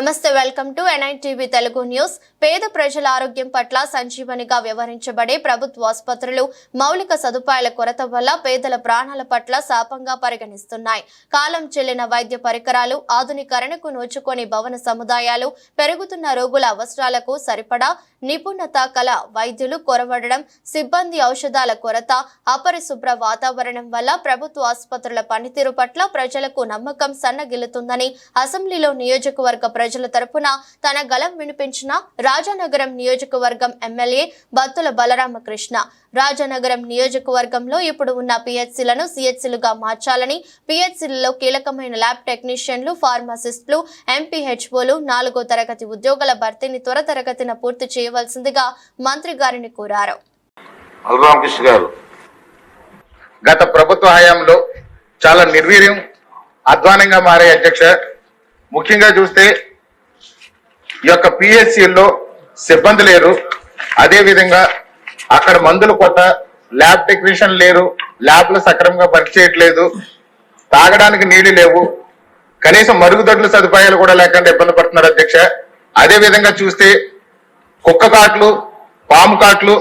నమస్తే welcome to NITV Telugu news. పేద ప్రజల ఆరోగ్యం పట్ల సంజీవనిగా వ్యవహరించబడే ప్రభుత్వ ఆసుపత్రులు మౌలిక సదుపాయాల కొరత వల్ల పేదల ప్రాణాల పట్ల శాపంగా పరిగణిస్తున్నాయి. కాలం చెల్లిన వైద్య పరికరాలు, ఆధునీకరణకు నోచుకొని భవన సముదాయాలు, పెరుగుతున్న రోగుల అవసరాలకు సరిపడా నిపుణత కల వైద్యులు కొరవడడం, సిబ్బంది, ఔషధాల కొరత, అపరిశుభ్ర వాతావరణం వల్ల ప్రభుత్వ ఆసుపత్రుల పనితీరు పట్ల ప్రజలకు నమ్మకం సన్నగిల్లుతుందని అసెంబ్లీలో నియోజకవర్గ ప్రజల తరపున తన గలం వినిపించిన రాజానగరం నియోజకవర్గం ఎమ్మెల్యే బత్తుల బలరామకృష్ణ. రాజానగరం నియోజకవర్గంలో ఇప్పుడు ఉన్న పిహెచ్సిలను సిహెచ్సిలుగా మార్చాలని, పిహెచ్సిలలో కీలకమైన ల్యాబ్ టెక్నీషియన్లు, ఫార్మసిస్టులు, ఎంపీహెచ్ఓలు, 4వ తరగతి ఉద్యోగుల భర్తీని త్వరితగతిన పూర్తి చేయవలసిందిగా మంత్రి గారిని కోరారు. బలరామకృష్ణ గారు గత ప్రభుత్వ హయాంలో చాలా నిర్వీర్యం, అధ్వానంగా మారే అధ్యక్ష. ముఖ్యంగా చూస్తే ఈ యొక్క పిహెచ్సిల్లో సిబ్బంది లేరు, అదేవిధంగా అక్కడ మందులు కొత్త, ల్యాబ్ టెక్నీషియన్ లేరు, ల్యాబ్లు సక్రమంగా పనిచేయట్లేదు, తాగడానికి నీళ్లు లేవు, కనీసం మరుగుదొడ్ల సదుపాయాలు కూడా లేకుండా ఇబ్బంది పడుతున్నారు అధ్యక్ష. అదేవిధంగా చూస్తే కుక్క కాట్లు, పాము కాట్లు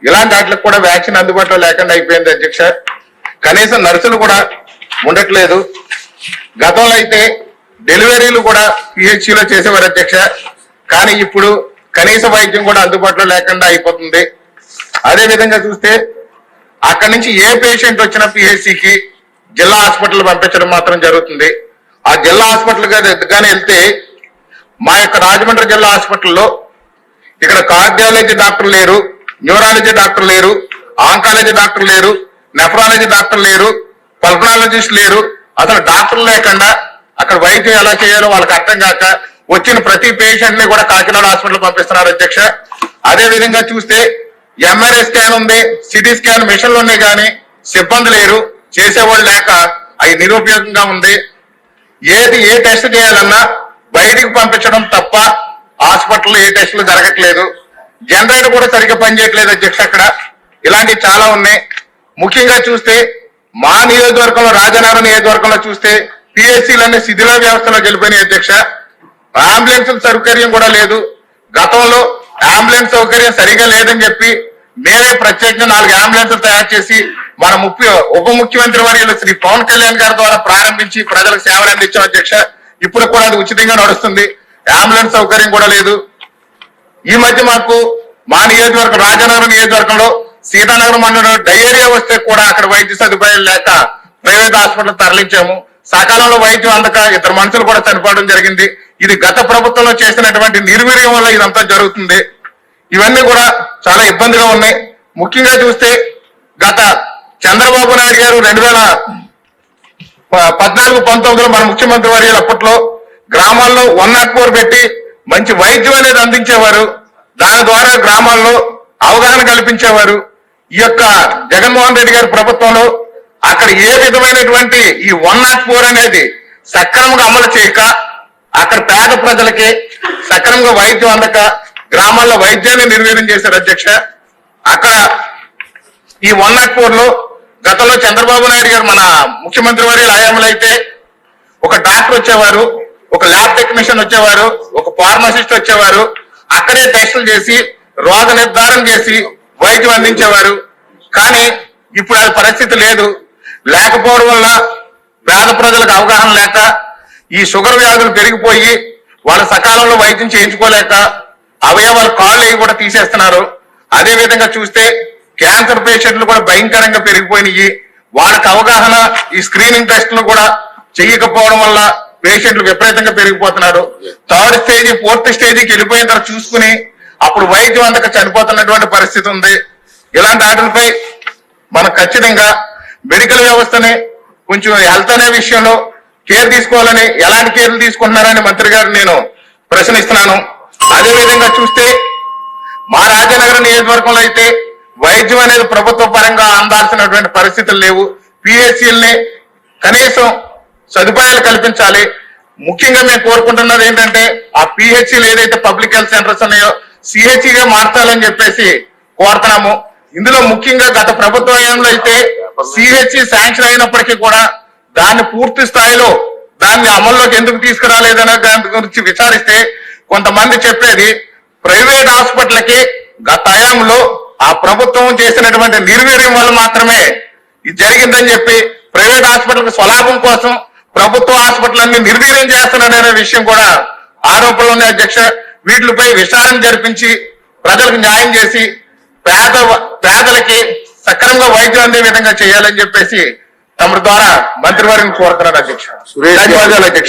ఇలాంటి వాటికి కూడా వ్యాక్సిన్ అందుబాటులో లేకుండా అయిపోయింది అధ్యక్ష. కనీసం నర్సులు కూడా ఉండట్లేదు. గతంలో అయితే డెలివరీలు కూడా పిహెచ్సిలో చేసేవారు అధ్యక్ష, కానీ ఇప్పుడు కనీస వైద్యం కూడా అందుబాటులో లేకుండా అయిపోతుంది. అదేవిధంగా చూస్తే అక్కడి నుంచి ఏ పేషెంట్ వచ్చినా పిహెచ్సికి జిల్లా హాస్పిటల్ పంపించడం మాత్రం జరుగుతుంది. ఆ జిల్లా హాస్పిటల్ కానీ వెళ్తే మా యొక్క రాజమండ్రి జిల్లా హాస్పిటల్లో ఇక్కడ కార్డియాలజీ డాక్టర్ లేరు, న్యూరాలజీ డాక్టర్ లేరు, ఆంకాలజీ డాక్టర్ లేరు, నెఫ్రాలజీ డాక్టర్ లేరు, పల్మనాలజిస్ట్ లేరు. అసలు డాక్టర్లు లేకుండా అక్కడ వైద్యం ఎలా చేయాలో వాళ్ళకి అర్థం కాక వచ్చిన ప్రతి పేషెంట్ ని కూడా కాకినాడ హాస్పిటల్ పంపిస్తున్నారు అధ్యక్ష. అదే విధంగా చూస్తే MRI స్కాన్ ఉంది, సిటీ స్కాన్ మిషన్లు ఉన్నాయి, కానీ సిబ్బంది లేరు, చేసేవాళ్ళు లేక అవి నిరుపయోగంగా ఉంది. ఏ టెస్ట్ చేయాలన్నా బయటికి పంపించడం తప్ప హాస్పిటల్లో ఏ టెస్టులు జరగట్లేదు. జనరేటర్ కూడా సరిగ్గా పనిచేయట్లేదు అధ్యక్ష. అక్కడ ఇలాంటివి చాలా ఉన్నాయి. ముఖ్యంగా చూస్తే మా నియోజకవర్గంలో, రాజానగరం నియోజకవర్గంలో చూస్తే పిహెచ్సిలన్నీ శిథిల వ్యవస్థలో గెలిపోయినాయి అధ్యక్ష. అంబులెన్స్ సౌకర్యం కూడా లేదు. గతంలో అంబులెన్స్ సౌకర్యం సరిగా లేదని చెప్పి మేమే ప్రత్యేకంగా 4 అంబులెన్స్లు తయారు చేసి మన ఉప ముఖ్యమంత్రి వర్యులు శ్రీ పవన్ కళ్యాణ్ గారి ద్వారా ప్రారంభించి ప్రజలకు సేవలు అందించాం అధ్యక్ష. ఇప్పుడు కూడా అది ఉచితంగా నడుస్తుంది. అంబులెన్స్ సౌకర్యం కూడా లేదు. ఈ మధ్య మాకు మా నియోజకవర్గం, రాజానగరం నియోజకవర్గంలో సీతానగరం మండలంలో డయేరియా వస్తే కూడా అక్కడ వైద్య సదుపాయాలు లేక ప్రైవేట్ హాస్పిటల్ తరలించాము. సకాలంలో వైద్యం అందక 2 మనుషులు కూడా చనిపోవడం జరిగింది. ఇది గత ప్రభుత్వంలో చేసినటువంటి నిర్వీర్యం వల్ల ఇదంతా జరుగుతుంది. ఇవన్నీ కూడా చాలా ఇబ్బందిగా ఉన్నాయి. ముఖ్యంగా చూస్తే గత చంద్రబాబు నాయుడు గారు 2014-19లో మన ముఖ్యమంత్రి వర్యులు అప్పట్లో గ్రామాల్లో 104 పెట్టి మంచి వైద్యం అనేది అందించేవారు. దాని ద్వారా గ్రామాల్లో అవగాహన కల్పించేవారు. ఈ యొక్క జగన్మోహన్ రెడ్డి గారి ప్రభుత్వంలో అక్కడ ఏ విధమైనటువంటి ఈ 104 అనేది సక్రమంగా అమలు చేయక అక్కడ పేద ప్రజలకి సక్రమంగా వైద్యం అందక గ్రామాల్లో వైద్యాన్ని నిర్వీర్యం చేశారు అధ్యక్ష. అక్కడ ఈ 104లో గతంలో చంద్రబాబు నాయుడు గారు మన ముఖ్యమంత్రి వర్యుల హయాంలో అయితే ఒక డాక్టర్ వచ్చేవారు, ఒక ల్యాబ్ టెక్నీషియన్ వచ్చేవారు, ఒక ఫార్మసిస్ట్ వచ్చేవారు. అక్కడే టెస్టులు చేసి రోగ నిర్ధారణ చేసి వైద్యం అందించేవారు. కానీ ఇప్పుడు అది పరిస్థితి లేదు. లేకపోవడం వల్ల పేద ప్రజలకు అవగాహన లేక ఈ షుగర్ వ్యాధులు పెరిగిపోయి వాళ్ళ సకాలంలో వైద్యం చేయించుకోలేక అవయవాల కాళ్ళు కూడా తీసేస్తున్నారు. అదే విధంగా చూస్తే క్యాన్సర్ పేషెంట్లు కూడా భయంకరంగా పెరిగిపోయినాయి. వాళ్ళకి అవగాహన, ఈ స్క్రీనింగ్ టెస్టులు కూడా చేయకపోవడం వల్ల పేషెంట్లు విపరీతంగా పెరిగిపోతున్నారు. 3rd స్టేజ్ 4th స్టేజ్కి వెళ్ళిపోయిన తర్వాత చూసుకుని అప్పుడు వైద్యం అందక చనిపోతున్నటువంటి పరిస్థితి ఉంది. ఇలాంటి వాటిపై మనం ఖచ్చితంగా మెడికల్ వ్యవస్థని కొంచెం హెల్త్ అనే విషయంలో కేర్ తీసుకోవాలని, ఎలాంటి కేర్లు తీసుకుంటున్నారని మంత్రి గారిని నేను ప్రశ్నిస్తున్నాను. అదేవిధంగా చూస్తే మా రాజానగరం నియోజకవర్గంలో అయితే వైద్యం అనేది ప్రభుత్వ పరంగా అందాల్సినటువంటి పరిస్థితులు లేవు. పిహెచ్సిల్ని కనీసం సదుపాయాలు కల్పించాలి. ముఖ్యంగా మేము కోరుకుంటున్నది ఏంటంటే ఆ పిహెచ్సిలు ఏదైతే పబ్లిక్ హెల్త్ సెంటర్స్ ఉన్నాయో సిహెచ్సిగా మార్చాలని చెప్పేసి కోరుతున్నాము. ఇందులో ముఖ్యంగా గత ప్రభుత్వ హయాంలో అయితే సిహెచ్సి శాంక్షన్ అయినప్పటికీ కూడా దాన్ని పూర్తి స్థాయిలో దాన్ని అమల్లోకి ఎందుకు తీసుకురాలేదనే దాని గురించి విచారిస్తే కొంతమంది చెప్పేది ప్రైవేట్ హాస్పిటల్కి గత హయాంలో ఆ ప్రభుత్వం చేసినటువంటి నిర్వీర్యం వల్ల మాత్రమే ఇది జరిగిందని చెప్పి ప్రైవేట్ హాస్పిటల్ స్వలాభం కోసం ప్రభుత్వ హాస్పిటల్ అన్ని నిర్వీర్యం చేస్తున్నాడనే విషయం కూడా ఆరోపణలు ఉన్నాయి అధ్యక్ష. వీటిపై విచారణ జరిపించి ప్రజలకు న్యాయం చేసి పేదలకి సక్రమంగా వైద్యం అందే విధంగా చేయాలని చెప్పేసి తమ ద్వారా మంత్రివర్గం కోరుతున్నారు అధ్యక్ష. ధన్యవాదాలు అధ్యక్ష.